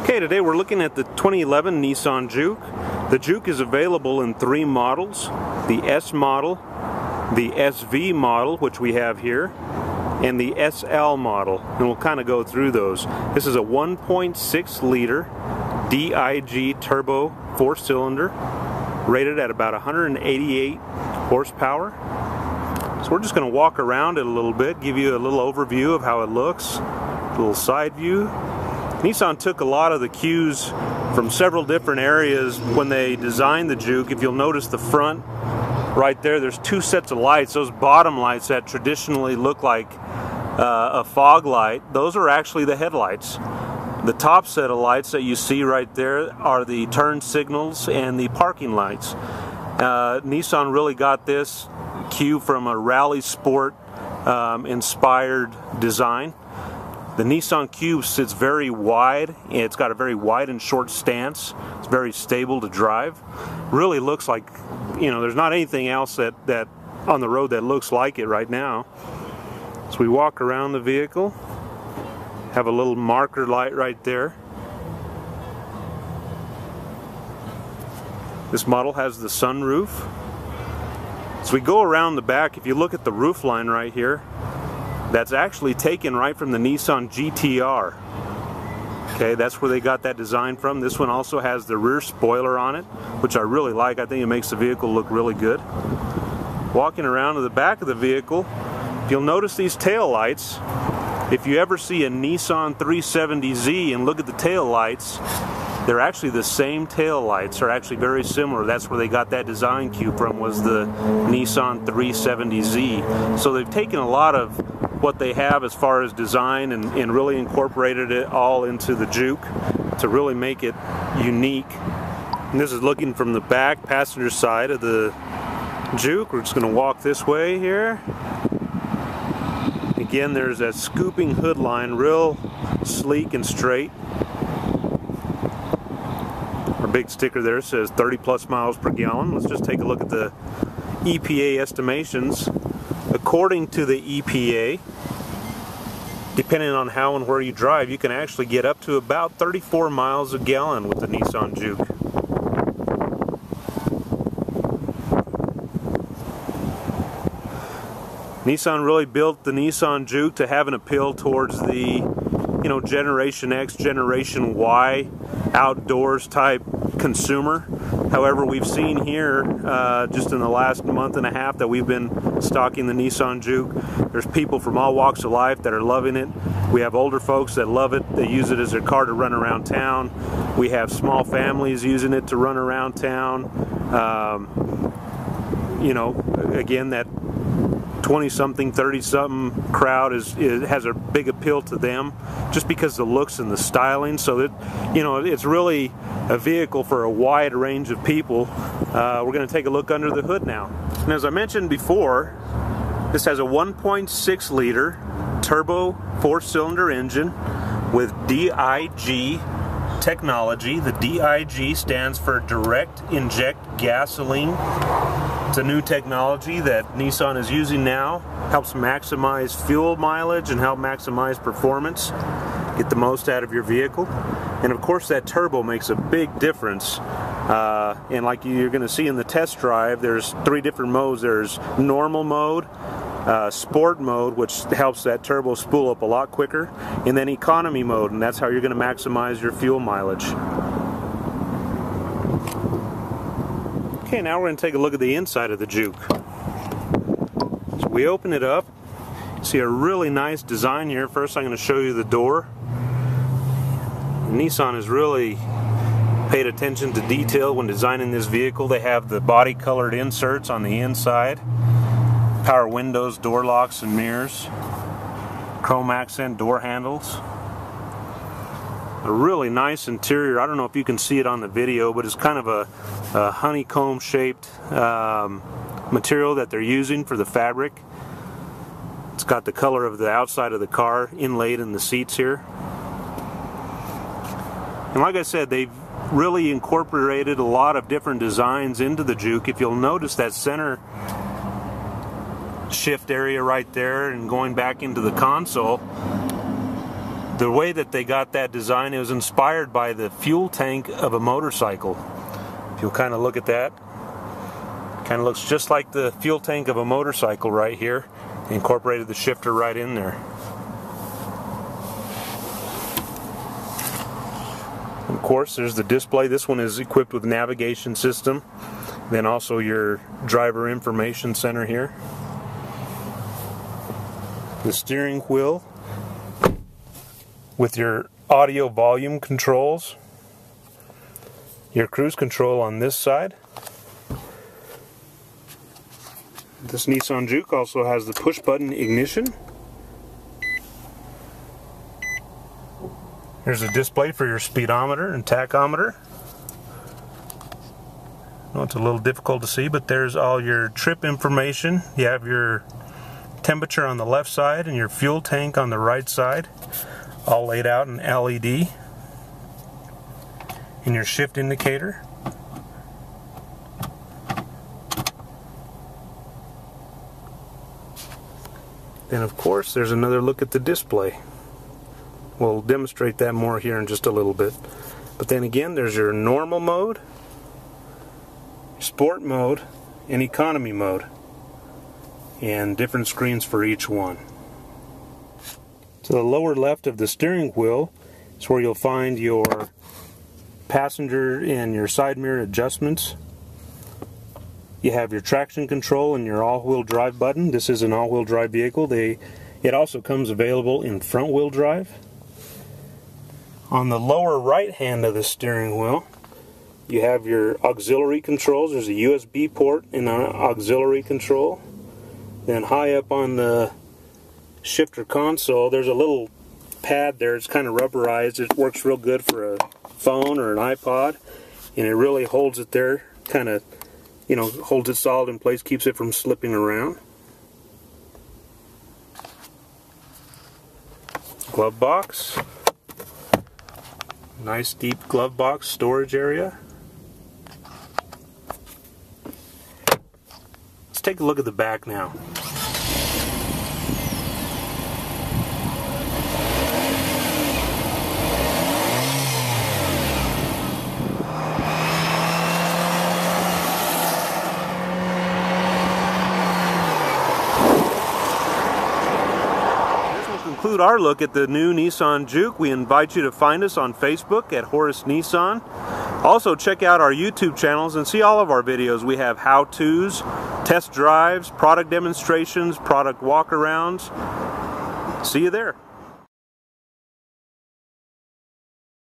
Okay, today we're looking at the 2011 Nissan Juke. The Juke is available in 3 models: the S model, the SV model, which we have here, and the SL model, and we'll kind of go through those. This is a 1.6 liter DIG turbo 4-cylinder rated at about 188 horsepower. So we're just going to walk around it a little bit, give you a little overview of how it looks, a little side view. Nissan took a lot of the cues from several different areas when they designed the Juke. If you'll notice the front right there, there's 2 sets of lights. Those bottom lights that traditionally look like a fog light, those are actually the headlights. The top set of lights that you see right there are the turn signals and the parking lights. Nissan really got this cue from a rally sport inspired design. The Nissan Cube sits very wide. It's got a very wide and short stance. It's very stable to drive. Really looks like, you know, there's not anything else that on the road that looks like it right now. So we walk around the vehicle, have a little marker light right there. This model has the sunroof. So we go around the back. If you look at the roof line right here, that's actually taken right from the Nissan GTR. Okay, that's where they got that design from. This one also has the rear spoiler on it, which I really like. I think it makes the vehicle look really good. Walking around to the back of the vehicle, you'll notice these tail lights. If you ever see a Nissan 370Z and look at the tail lights, they're actually the same tail lights, are actually very similar. That's where they got that design cue from, was the Nissan 370Z. So they've taken a lot of what they have as far as design and really incorporated it all into the Juke to really make it unique. And this is looking from the back passenger side of the Juke. We're just going to walk this way here. Again, there's that scooping hood line, real sleek and straight. Our big sticker there says 30+ miles per gallon. Let's just take a look at the EPA estimations. According to the EPA, depending on how and where you drive, you can actually get up to about 34 miles a gallon with the Nissan Juke. Nissan really built the Nissan Juke to have an appeal towards the, you know, Generation X, Generation Y, outdoors type consumer. However, we've seen here just in the last month and a half that we've been stocking the Nissan Juke, there's people from all walks of life that are loving it. We have older folks that love it. They use it as their car to run around town. We have small families using it to run around town. You know, again, that 20-something, 30-something crowd has a big appeal to them just because of the looks and the styling. So that, you know, it's really a vehicle for a wide range of people. We're going to take a look under the hood now. And as I mentioned before, this has a 1.6 liter turbo 4-cylinder engine with DIG technology. The DIG stands for direct inject gasoline. It's a new technology that Nissan is using now. Helps maximize fuel mileage and help maximize performance. Get the most out of your vehicle. And of course that turbo makes a big difference. And like you're going to see in the test drive, there's 3 different modes. There's normal mode, sport mode, which helps that turbo spool up a lot quicker, and then economy mode, and that's how you're going to maximize your fuel mileage. Okay, now we're going to take a look at the inside of the Juke. So we open it up. You see a really nice design here. First I'm going to show you the door. Nissan has really paid attention to detail when designing this vehicle. They have the body colored inserts on the inside, power windows, door locks and mirrors, chrome accent door handles. A really nice interior. I don't know if you can see it on the video, but it's kind of a honeycomb shaped material that they're using for the fabric. It's got the color of the outside of the car inlaid in the seats here. And like I said, they've really incorporated a lot of different designs into the Juke. If you'll notice that center shift area right there and going back into the console, The way that they got that design, it was inspired by the fuel tank of a motorcycle. If you'll kind of look at that, kind of looks just like the fuel tank of a motorcycle right here. Incorporated the shifter right in there. Of course, there's the display. This one is equipped with navigation system. Then also your driver information center here. The steering wheel with your audio volume controls. Your cruise control on this side. This Nissan Juke also has the push button ignition. Here's a display for your speedometer and tachometer. I know it's a little difficult to see, but there's all your trip information. You have your temperature on the left side and your fuel tank on the right side, all laid out in LED. And your shift indicator. Then of course there's another look at the display. We'll demonstrate that more here in just a little bit. But then again, there's your normal mode, sport mode, and economy mode. And different screens for each one. To the lower left of the steering wheel is where you'll find your passenger and your side mirror adjustments. You have your traction control and your all-wheel drive button. This is an all-wheel drive vehicle. It also comes available in front-wheel drive. On the lower right hand of the steering wheel, you have your auxiliary controls. There's a USB port and an auxiliary control. Then high up on the shifter console, there's a little pad there. It's kind of rubberized. It works real good for a phone or an iPod, and it really holds it there, kind of, you know, holds it solid in place, keeps it from slipping around. Glove box. Nice deep glove box storage area. Let's take a look at the back now. Conclude our look at the new Nissan Juke. We invite you to find us on Facebook at Horace Nissan. Also check out our YouTube channels and see all of our videos. We have how-tos, test drives, product demonstrations, product walk-arounds. See you there.